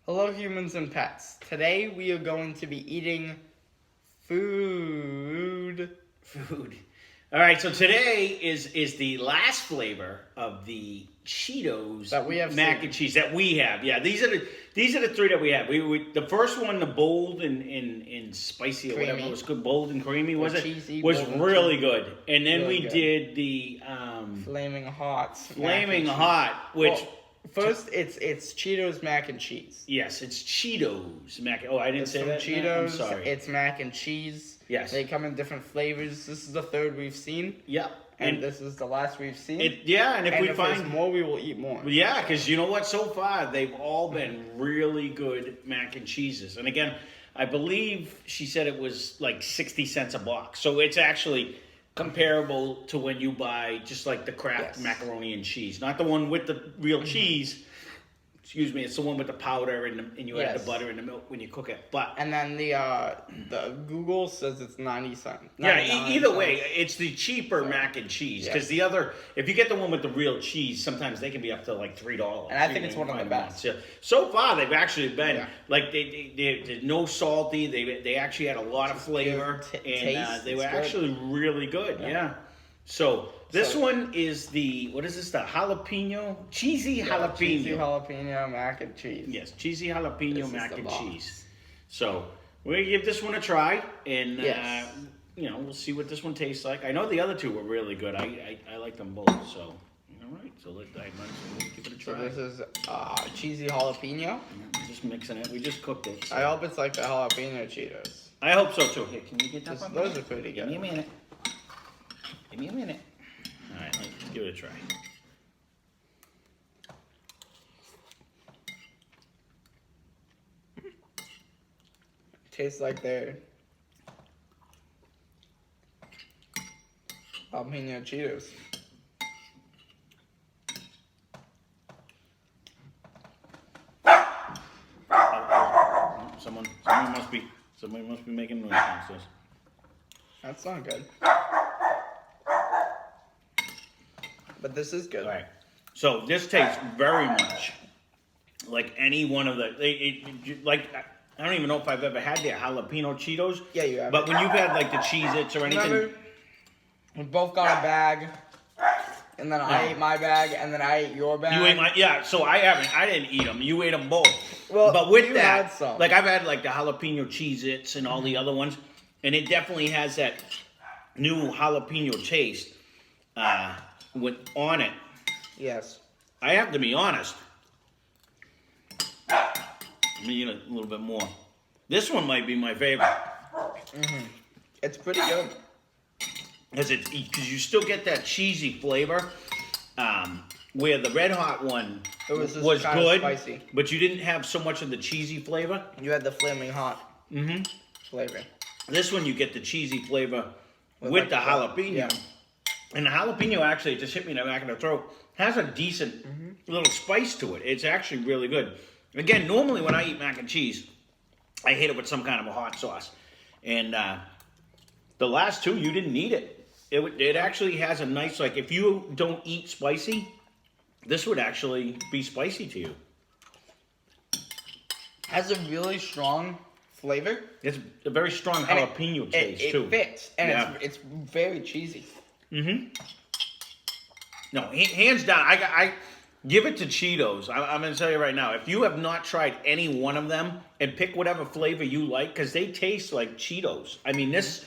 Hello, humans and pets. Today we are going to be eating food. All right, so today is the last flavor of the Cheetos That we have mac seen. and cheese that we have. Yeah, these are the three that we have. We the first one, the bold and spicy or Creamy. whatever was good, bold and creamy was it? Cheesy, was bold and really cheesy. good. And then Really we good. did the Flaming hot. flaming mac and hot, which. cheese. Well, first, it's Cheetos mac and cheese. Yes, it's Cheetos mac. Oh, I didn't It's say from that. Cheetos. I'm sorry. It's mac and cheese. Yes. They come in different flavors. This is the third we've seen. Yep. And this is the last we've seen. And if and we if find there's more, we will eat more. Yeah, because you know what? So far, they've all been really good mac and cheeses. And again, I believe she said it was like 60 cents a box. So it's actually comparable to when you buy just like the Kraft macaroni and cheese. Not the one with the real cheese. Excuse me, it's the one with the powder and you add the butter and the milk when you cook it. But And then the Google says it's 90 cents. yeah, either way, it's the cheaper mac and cheese. Because the other, if you get the one with the real cheese, sometimes they can be up to like $3. And I think it's one of the best. Yeah. So far, they've actually been like they're no salty. They actually had a lot of flavor, and they were actually really good. Yeah. So this one is the what is this? The jalapeno, cheesy jalapeno. Cheesy jalapeno mac and cheese. Yes, cheesy jalapeno This mac is the and box. cheese. So we're gonna give this one a try, and Yes. we'll see what this one tastes like. I know the other two were really good. I like them both. So all right, so we'll give it a So try. this is cheesy jalapeno. Just mixing it. We just cooked it. So. I hope it's like the jalapeno Cheetos. I hope so too. Here, can you get that? Those are pretty Give me a good. minute. Give me a minute. All right, let's give it a try. Tastes like their jalapeno Cheetos. Somebody must be making noise downstairs. That's not good. But this is good. All right. So this tastes very much like any one of the like. I don't even know if I've ever had their jalapeno Cheetos. Yeah, you have. But when you've had like the Cheez-Its or anything. Remember, we both got a bag, and then I ate my bag, and then I ate your bag. You ate my so I haven't. I didn't eat them. You ate them both. Well, but with you that, had some. like I've had like the jalapeno Cheez-Its and all the other ones, and it definitely has that new jalapeno taste on it. Yes. I have to be honest. Let me eat a little bit more. This one might be my favorite. It's pretty good. Because you still get that cheesy flavor. Where the Red Hot one was was kinda good, spicy. but you didn't have so much of the cheesy flavor. You had the flaming hot flavor. This one you get the cheesy flavor with like the the- jalapeno. yeah. And the jalapeno actually just hit me in the back of the throat. Has a decent little spice to it. It's actually really good. Again, normally when I eat mac and cheese, I hit it with some kind of a hot sauce. And the last two, you didn't need it. It actually has a nice, like, if you don't eat spicy, this would actually be spicy to you. Has a really strong flavor. It's a very strong jalapeno taste, too. It fits, and Yeah. it's very cheesy. No, hands down, I give it to Cheetos. I'm going to tell you right now, if you have not tried any one of them, and pick whatever flavor you like, because they taste like Cheetos. I mean, this,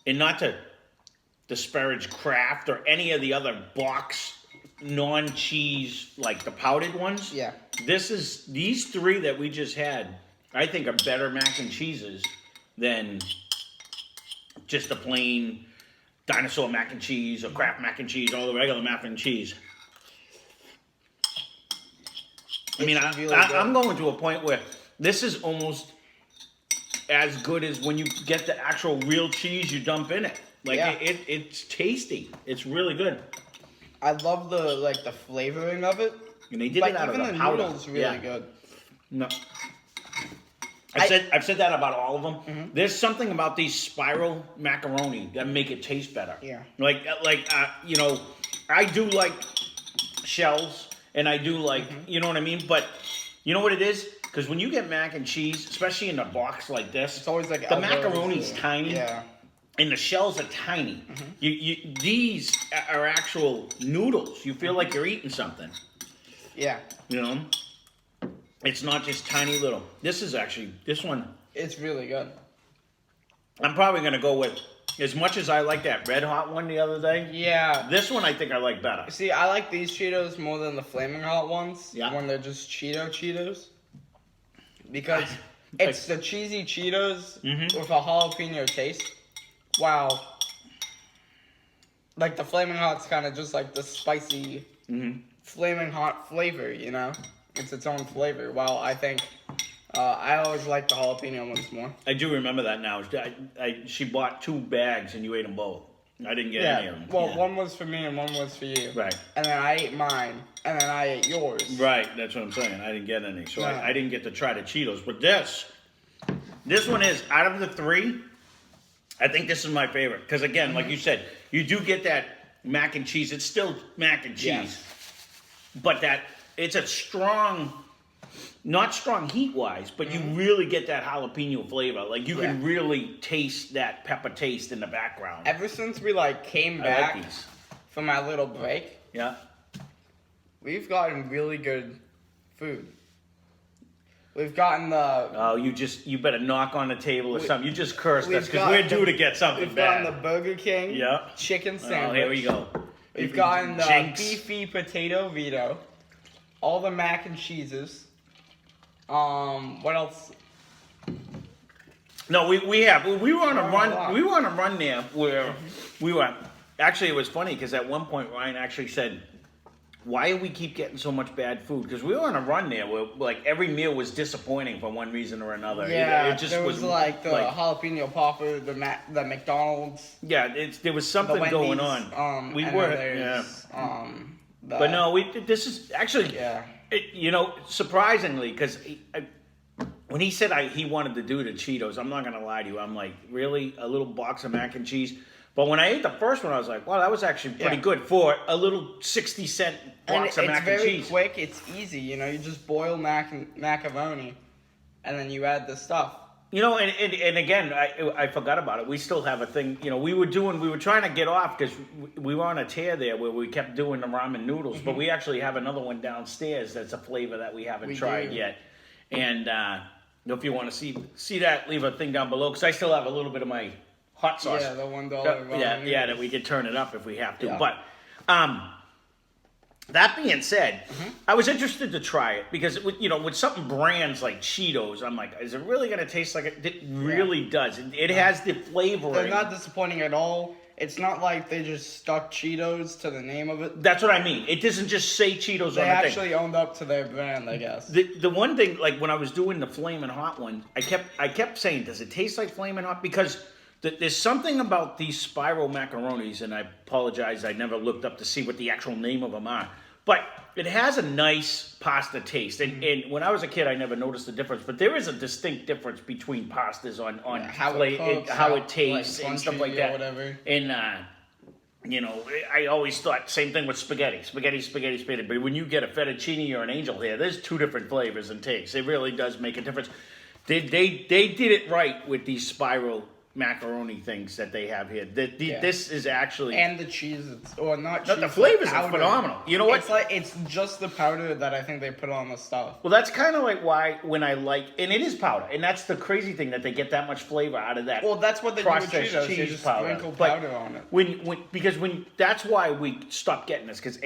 and not to disparage Kraft or any of the other box non-cheese, like the powdered ones. Yeah. These three that we just had, I think are better mac and cheeses than just a plain dinosaur mac and cheese or Kraft mac and cheese, all the regular mac and cheese. I mean, I'm going to a point where this is almost as good as when you get the actual real cheese you dump in it. Like it's tasty. It's really good. I love the flavoring of it. And they did it out of the powder. Noodles really good. No. I've said that about all of them. There's something about these spiral macaroni that make it taste better. Yeah. Like I do like shells, and I do like, you know what I mean? But you know what it is? Because when you get mac and cheese, especially in a box like this, It's always like the macaroni's tiny. Yeah. And the shells are tiny. These are actual noodles. You feel like you're eating something. Yeah. You know? It's not just tiny little. This one. It's really good. I'm probably going to go with, as much as I like that Red Hot one the other day. Yeah. This one I think I like better. See, I like these Cheetos more than the Flaming Hot ones. Yeah. When they're just Cheetos. Because it's the cheesy Cheetos with a jalapeno taste. Wow. Like the Flaming Hot's kind of just like the spicy Flaming Hot flavor, you know? It's its own flavor. While I think I always like the jalapeno ones more. I do remember that now. She bought 2 bags and you ate them both. I didn't get any of them. Well, one was for me and one was for you. Right. And then I ate mine, and then I ate yours. Right, that's what I'm saying. I didn't get any. So I didn't get to try the Cheetos. But this one is, out of the 3, I think this is my favorite. Because again, like you said, you do get that mac and cheese. It's still mac and cheese. Yeah. But it's a strong, not strong heat-wise, but you really get that jalapeno flavor. Like, you can really taste that pepper taste in the background. Ever since we, came back from our little break, we've gotten really good food. We've gotten the... Oh, you better knock on the table or something. You just cursed us because we're due to get something bad. We've gotten the Burger King chicken sandwich. Oh, here we go. We've gotten the beefy potato Vito. All the mac and cheeses. What else? No, we were on a run. We were on a run there where we were. Actually, it was funny because at one point Ryan actually said, "Why do we keep getting so much bad food?" Because we were on a run there where every meal was disappointing for one reason or another. Yeah, it just there was the jalapeno popper, the McDonald's. Yeah, there was something going on. We were. But no, this is actually. Yeah. Surprisingly, because when he said he wanted to do the Cheetos, I'm not gonna lie to you. I'm like, really, a little box of mac and cheese. But when I ate the first one, I was like, wow, that was actually pretty good for a little 60-cent box of mac and cheese. It's very quick. It's easy. You just boil macaroni, and then you add the stuff. And again, I forgot about it. We still have a thing. We were trying to get off because we were on a tear there where we kept doing the ramen noodles. But we actually have another one downstairs that's a flavor that we haven't tried yet. And if you want to see that, leave a thing down below because I still have a little bit of my hot sauce. Yeah, the $1 ramen. Yeah, that we could turn it up if we have to. Yeah. But that being said, I was interested to try it because with something brands like Cheetos, I'm like, is it really going to taste like it? It really does. It has the flavoring. They're not disappointing at all. It's not like they just stuck Cheetos to the name of it. That's what I mean. It doesn't just say Cheetos on the thing. They actually owned up to their brand, I guess. The one thing, like when I was doing the Flamin' Hot one, I kept saying, does it taste like Flamin' Hot? Because there's something about these spiral macaronis, and I apologize, I never looked up to see what the actual name of them are. But it has a nice pasta taste. And when I was a kid, I never noticed the difference. But there is a distinct difference between pastas on how it tastes and stuff like that. Whatever. And, I always thought, same thing with spaghetti. Spaghetti. But when you get a fettuccine or an angel hair, there's 2 different flavors and tastes. It really does make a difference. They did it right with these spiral macaroni things that they have here. This is actually, and the cheese, not cheese. The flavors are phenomenal. You know what? It's just the powder that I think they put on the stuff. Well, that's kind of like why when I and it is powder, and that's the crazy thing that they get that much flavor out of that. Well, that's what they do with Cheetos. They just sprinkle powder on it. That's why we stopped getting this because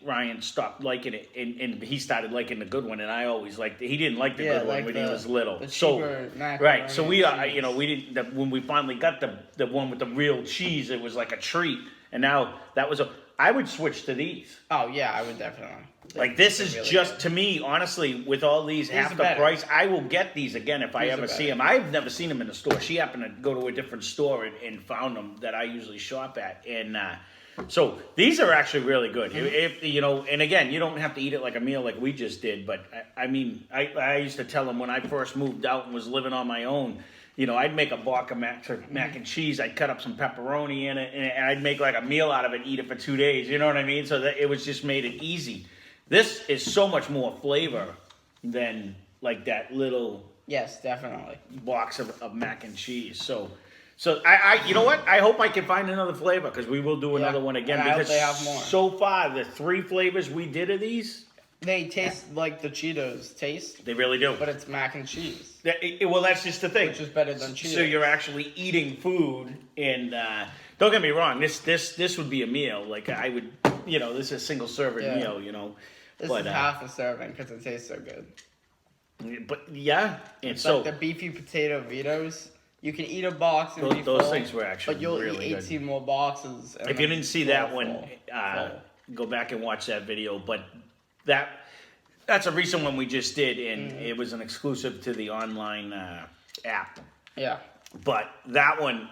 Ryan stopped liking it and he started liking the good one, and I always liked it. He didn't like the good one when he was little. So we didn't when we finally got the one with the real cheese, it was like a treat. And now I would switch to these. Oh yeah, I would definitely. Like this is really just good. To me, honestly, with all these half the price, I will get these again if I ever see them. I've never seen them in the store. She happened to go to a different store and found them that I usually shop at, and so these are actually really good. If and again, you don't have to eat it like a meal like we just did. But I I used to tell them when I first moved out and was living on my own. I'd make a block of mac and cheese. I'd cut up some pepperoni in it, and I'd make like a meal out of it, eat it for 2 days. You know what I mean? So that it was just made it easy. This is so much more flavor than like that little Yes, definitely. box of mac and cheese. So I you know what? I hope I can find another flavor because we will do another one again and I hope because they have more. so far the 3 flavors we did of these, They taste like the Cheetos taste, they really do. but it's mac and cheese, Well, that's just the thing. which is better than Cheetos. So you're actually eating food, and don't get me wrong. This would be a meal. Like I would, this is a single serving meal. This but, is half a serving because it tastes so good. But yeah, and It's so like the beefy potato Vitos. You can eat a box and be those full, things were actually but you'll really eat good. 18 more boxes. And If you then didn't see full, that one, full. go back and watch that video. But that's a recent one we just did, and it was an exclusive to the online app. Yeah. But that one,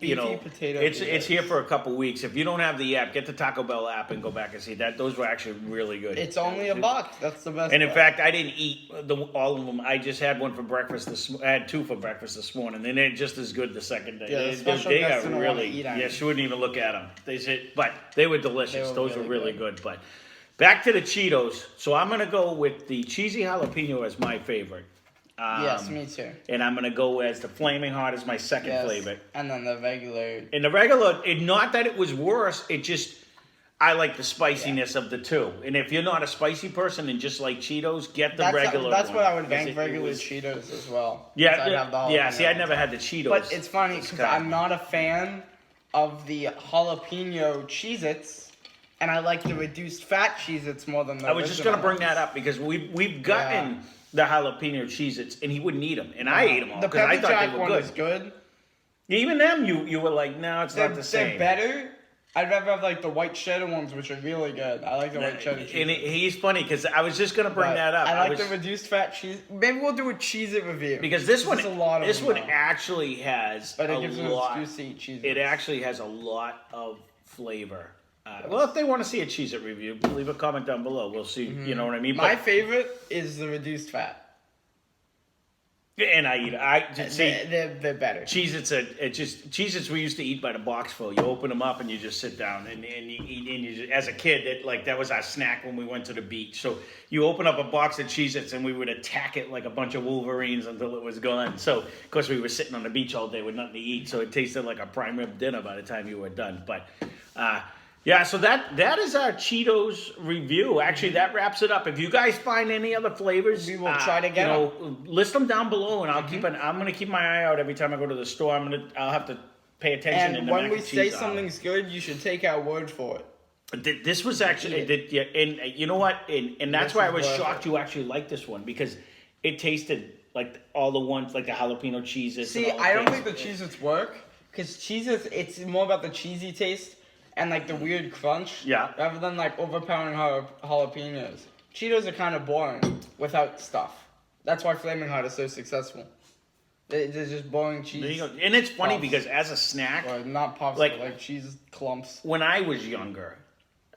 Beefy potato it's Vitos. here for a couple weeks. If you don't have the app, get the Taco Bell app and go back and see that. Those were actually really good. It's only a box. That's the best. And in part. fact, I didn't eat all of them. I just had one for breakfast. I had 2 for breakfast this morning, and they're just as good the second day. Yeah, the special guests don't wanna eat on Yes, you wouldn't even look at them. They said, but they were delicious. They were Those were really really good. But back to the Cheetos. So I'm gonna go with the cheesy jalapeno as my favorite. Yes, me too. And I'm gonna go as the flaming hot as my second Yes. flavor. And then the regular. And the regular, not that it was worse, it just, I like the spiciness of the two. And if you're not a spicy person and just like Cheetos, get the regular That's one. what I would Because bank regular Cheetos as well. Yeah, I'd have the yeah. See, jalapeno. I never had the Cheetos. But it's funny because kinda- I'm not a fan of the jalapeno Cheez-Its, and I like the reduced fat Cheez-Its more than the I was just gonna original bring that up because we've gotten the jalapeno Cheez-Its and he wouldn't eat them, and I ate them all The because I Pepper thought Jack they were one good. is good. Even them, you were like, no, it's not the same. They're better. I'd rather have like the white cheddar ones, which are really good. I like the white cheddar cheese. And he's funny because I was just gonna bring that up. I like the reduced fat cheese. Maybe we'll do a Cheez-It review. Because this one, There's a lot of this them one now. actually has But it a gives them lot. an excuse to eat Cheez-Its. It actually has a lot of flavor. Well, if they want to see a Cheez-It review, leave a comment down below. We'll see. You know what I mean? My favorite is the reduced fat. And I eat. They're better. Cheez-Its we used to eat by the boxful. You open them up and you just sit down and you eat. And you just, as a kid, that was our snack when we went to the beach. So you open up a box of Cheez-Its and we would attack it like a bunch of Wolverines until it was gone. So of course we were sitting on the beach all day with nothing to eat. So it tasted like a prime rib dinner by the time you were done. But yeah, so that is our Cheetos review. Actually, that wraps it up. If you guys find any other flavors, We will try to get list them down below, and I'm gonna keep my eye out every time I go to the store. I'll have to pay attention. And in the when mac we and say cheese something's good, you should take our word for it. this was actually, and you know what, and that's This why I is was worth shocked it. you actually liked this one because it tasted like all the ones like the jalapeno cheeses. See, and all the I don't things. think the Cheez-Its work because Cheez-Its, it's more about the cheesy taste and like the weird crunch. Yeah. Rather than like overpowering jalapenos. Cheetos are kind of boring without stuff. That's why Flaming Hot is so successful. They're just boring cheese. There you go. And it's funny puffs. because as a snack, Or not puffs, Like- but like cheese clumps. when I was younger,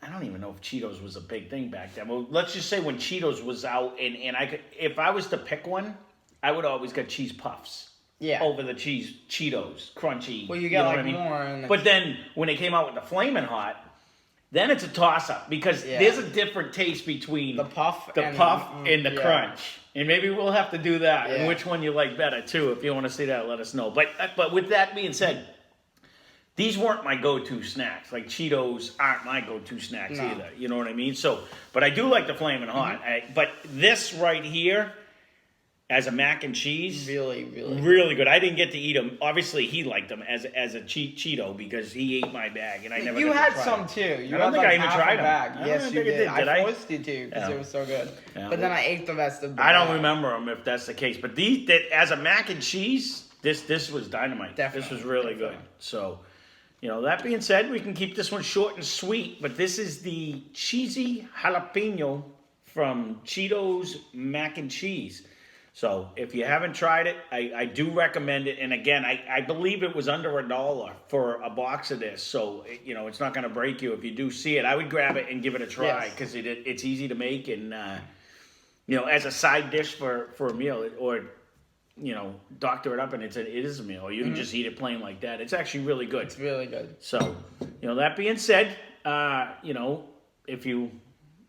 I don't even know if Cheetos was a big thing back then. Well, let's just say when Cheetos was out, and I could, if I was to pick one, I would always get cheese puffs. Yeah. Over the Cheetos, crunchy. Well, you get know like what I mean? more. And But then when they came out with the Flamin' Hot, then it's a toss up because there's a different taste between the puff and the yeah. crunch. And maybe we'll have to do that. And Yeah. which one you like better too. If you want to see that, let us know. But with that being said, these weren't my go-to snacks. Like Cheetos aren't my go-to snacks No. either. You know what I mean? So, but I do like the Flamin' Hot. But this right here, as a mac and cheese, really good. I didn't get to eat them. Obviously, he liked them as a Cheeto because he ate my bag, and I never. You got to had try some them. too. You I don't had think like I even half tried a them. bag. I don't Yes, think you I did. did. Did I? forced you to because Yeah. it was so good. Yeah. But then I ate the rest of the I don't bag. remember them if that's the case, but as a mac and cheese, this was dynamite. Definitely, This was really good. So, that being said, we can keep this one short and sweet. But this is the cheesy jalapeno from Cheetos mac and cheese. So if you haven't tried it, I do recommend it. And again, I believe it was under $1 for a box of this. So, it's not going to break you if you do see it. I would grab it and give it a try because it's easy to make. And, as a side dish for a meal or, doctor it up and it is a meal. Or you can just eat it plain like that. It's actually really good. It's really good. So, that being said, if you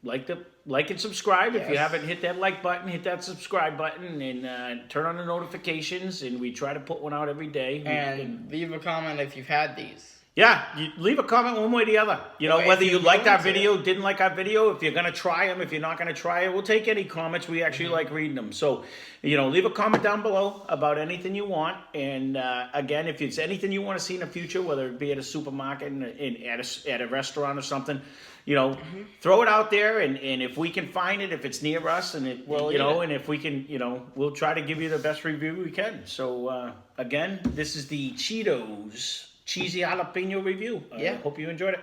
liked it, like and subscribe. If you haven't hit that like button, hit that subscribe button, and turn on the notifications. And we try to put one out every day. And leave a comment if you've had these. Yeah, you leave a comment one way or the other. You know, whether you liked our video, didn't like our video, if you're going to try them, if you're not going to try it, we'll take any comments. We actually like reading them. So, you know, leave a comment down below about anything you want. And again, if it's anything you want to see in the future, whether it be at a supermarket, at a restaurant or something, you know, throw it out there. And if we can find it, if it's near us, and and if we can, you know, we'll try to give you the best review we can. So, again, this is the Cheetos Cheesy Jalapeno review. Hope you enjoyed it.